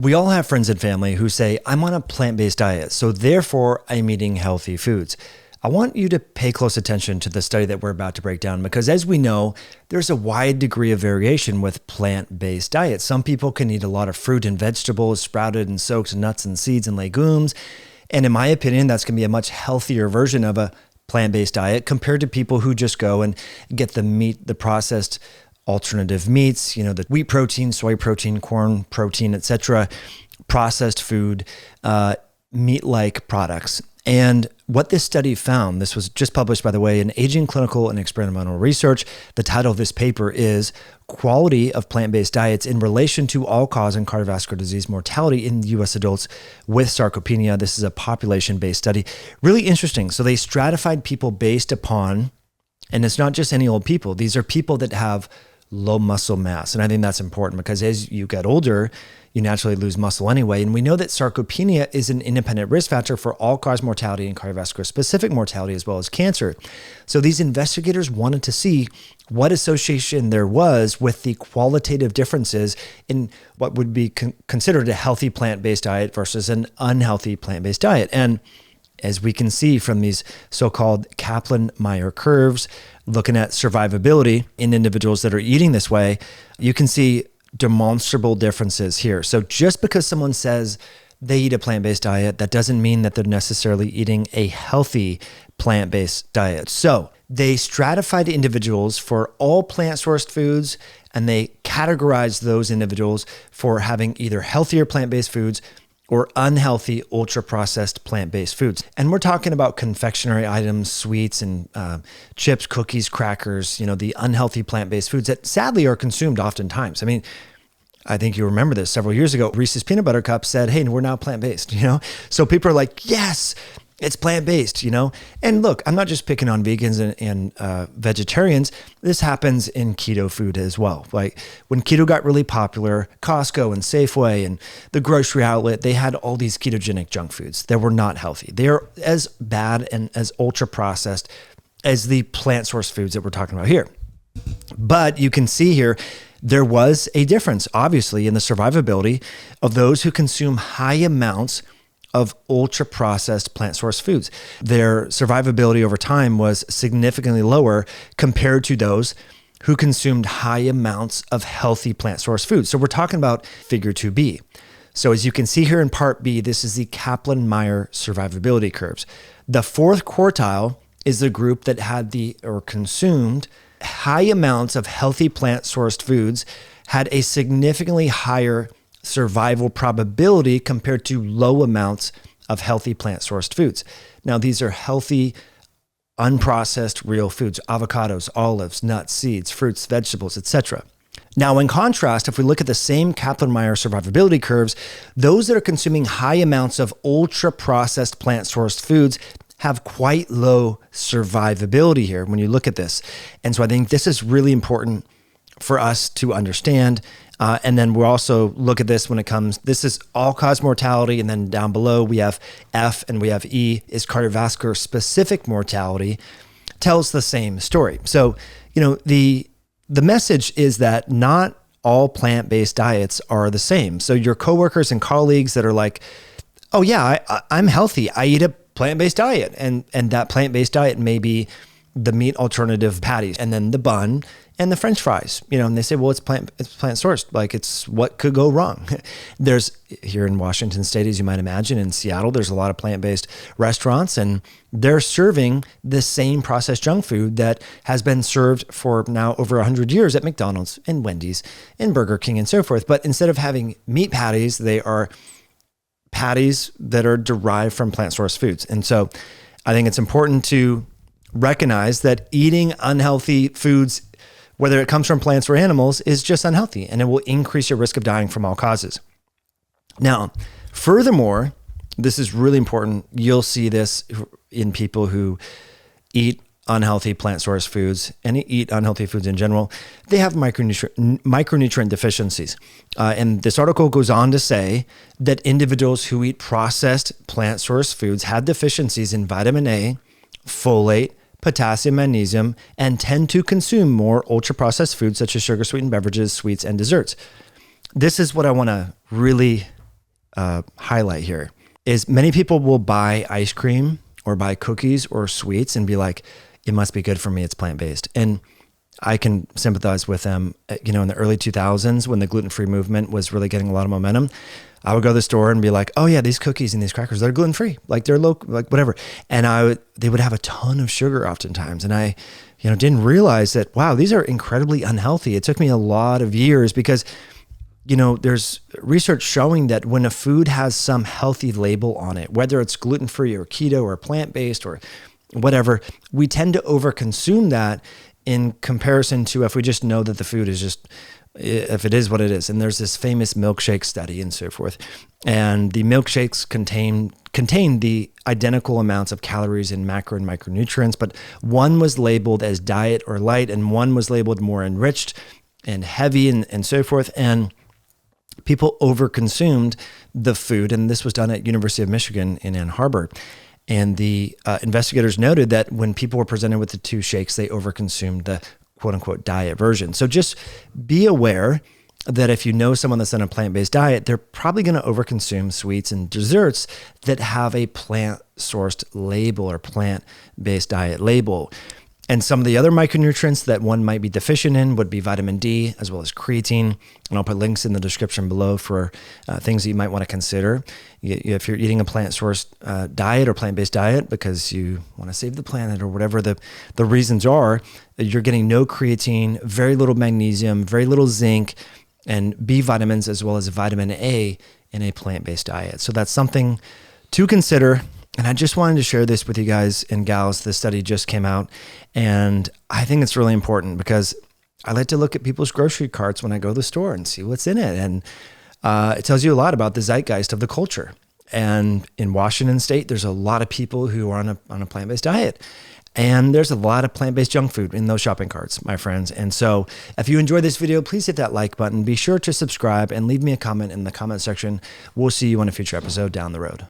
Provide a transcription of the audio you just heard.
We all have friends and family who say, I'm on a plant-based diet, so therefore I'm eating healthy foods. I want you to pay close attention to the study that we're about to break down because as we know, there's a wide degree of variation with plant-based diets. Some people can eat a lot of fruit and vegetables, sprouted and soaked nuts and seeds and legumes. And in my opinion, that's going to be a much healthier version of a plant-based diet compared to people who just go and get the meat, the processed alternative meats, the wheat protein, soy protein, corn protein, etc., processed food, meat-like products. And what this study found, this was just published, by the way, in Aging Clinical and Experimental Research. The title of this paper is Quality of Plant-Based Diets in Relation to All-Cause and Cardiovascular Disease Mortality in U.S. Adults with Sarcopenia. This is a population-based study. Really interesting. So they stratified people based upon, and it's not just any old people. These are people that have low muscle mass. And I think that's important because as you get older, you naturally lose muscle anyway. And we know that sarcopenia is an independent risk factor for all-cause mortality and cardiovascular specific mortality as well as cancer. So these investigators wanted to see what association there was with the qualitative differences in what would be considered a healthy plant-based diet versus an unhealthy plant-based diet. And as we can see from these so-called Kaplan-Meier curves, looking at survivability in individuals that are eating this way, you can see demonstrable differences here. So just because someone says they eat a plant-based diet, that doesn't mean that they're necessarily eating a healthy plant-based diet. So they stratified individuals for all plant-sourced foods, and they categorized those individuals for having either healthier plant-based foods or unhealthy ultra-processed plant-based foods. And we're talking about confectionery items, sweets and chips, cookies, crackers, the unhealthy plant-based foods that sadly are consumed oftentimes. I mean, I think you remember this several years ago, Reese's Peanut Butter Cup said, hey, we're now plant-based, So people are like, yes, it's plant-based, And look, I'm not just picking on vegans and vegetarians. This happens in keto food as well. Like when keto got really popular, Costco and Safeway and the grocery outlet, they had all these ketogenic junk foods that were not healthy. They are as bad and as ultra-processed as the plant-sourced foods that we're talking about here. But you can see here, there was a difference, obviously, in the survivability of those who consume high amounts of ultra-processed plant-sourced foods. Their survivability over time was significantly lower compared to those who consumed high amounts of healthy plant-sourced foods. So we're talking about figure 2B. So as you can see here in part B, this is the Kaplan-Meier survivability curves. The fourth quartile is the group that had consumed high amounts of healthy plant-sourced foods, had a significantly higher survival probability compared to low amounts of healthy plant-sourced foods. Now, these are healthy, unprocessed, real foods, avocados, olives, nuts, seeds, fruits, vegetables, etc. Now, in contrast, if we look at the same Kaplan-Meier survivability curves, those that are consuming high amounts of ultra-processed plant-sourced foods have quite low survivability here when you look at this. And so I think this is really important for us to understand. And then we'll also look at this when it comes, this is all-cause mortality, and then down below we have F and we have E is cardiovascular specific mortality, tells the same story. So, the message is that not all plant-based diets are the same. So your coworkers and colleagues that are like, oh yeah, I'm healthy, I eat a plant-based diet, and that plant-based diet may be the meat alternative patties and then the bun and the French fries, and they say, well, it's plant sourced. Like it's what could go wrong. There's here in Washington State, as you might imagine, in Seattle, there's a lot of plant-based restaurants and they're serving the same processed junk food that has been served for now over 100 years at McDonald's and Wendy's and Burger King and so forth. But instead of having meat patties, they are patties that are derived from plant-sourced foods. And so I think it's important to recognize that eating unhealthy foods, whether it comes from plants or animals, is just unhealthy and it will increase your risk of dying from all causes. Now, furthermore, this is really important. You'll see this in people who eat unhealthy plant-sourced foods and eat unhealthy foods in general. They have micronutrient deficiencies. And this article goes on to say that individuals who eat processed plant-sourced foods have deficiencies in vitamin A, folate, potassium, magnesium, and tend to consume more ultra-processed foods such as sugar-sweetened beverages, sweets, and desserts. This is what I want to really highlight here is many people will buy ice cream or buy cookies or sweets and be like, it must be good for me. It's plant-based. And I can sympathize with them. You know, in the early 2000s, when the gluten-free movement was really getting a lot of momentum, I would go to the store and be like, oh yeah, these cookies and these crackers, they're gluten-free, like they're low, like whatever. And they would have a ton of sugar oftentimes. And I, didn't realize that, wow, these are incredibly unhealthy. It took me a lot of years because, there's research showing that when a food has some healthy label on it, whether it's gluten-free or keto or plant-based or whatever, we tend to overconsume that in comparison to if we just know that the food is just, if it is what it is. And there's this famous milkshake study and so forth. And the milkshakes contain the identical amounts of calories and macro and micronutrients, but one was labeled as diet or light, and one was labeled more enriched and heavy and so forth. And people overconsumed the food. And this was done at University of Michigan in Ann Arbor. And the investigators noted that when people were presented with the two shakes, they overconsumed the quote unquote diet version. So just be aware that if you know someone that's on a plant-based diet, they're probably going to overconsume sweets and desserts that have a plant-sourced label or plant-based diet label. And some of the other micronutrients that one might be deficient in would be vitamin D, as well as creatine. And I'll put links in the description below for things that you might want to consider. If you're eating a plant-sourced diet or plant-based diet because you want to save the planet or whatever the reasons are, you're getting no creatine, very little magnesium, very little zinc, and B vitamins, as well as vitamin A in a plant-based diet. So that's something to consider. And I just wanted to share this with you guys and gals. This study just came out, and I think it's really important because I like to look at people's grocery carts when I go to the store and see what's in it. And it tells you a lot about the zeitgeist of the culture. And in Washington State, there's a lot of people who are on a plant-based diet. And there's a lot of plant-based junk food in those shopping carts, my friends. And so if you enjoyed this video, please hit that like button. Be sure to subscribe and leave me a comment in the comment section. We'll see you on a future episode down the road.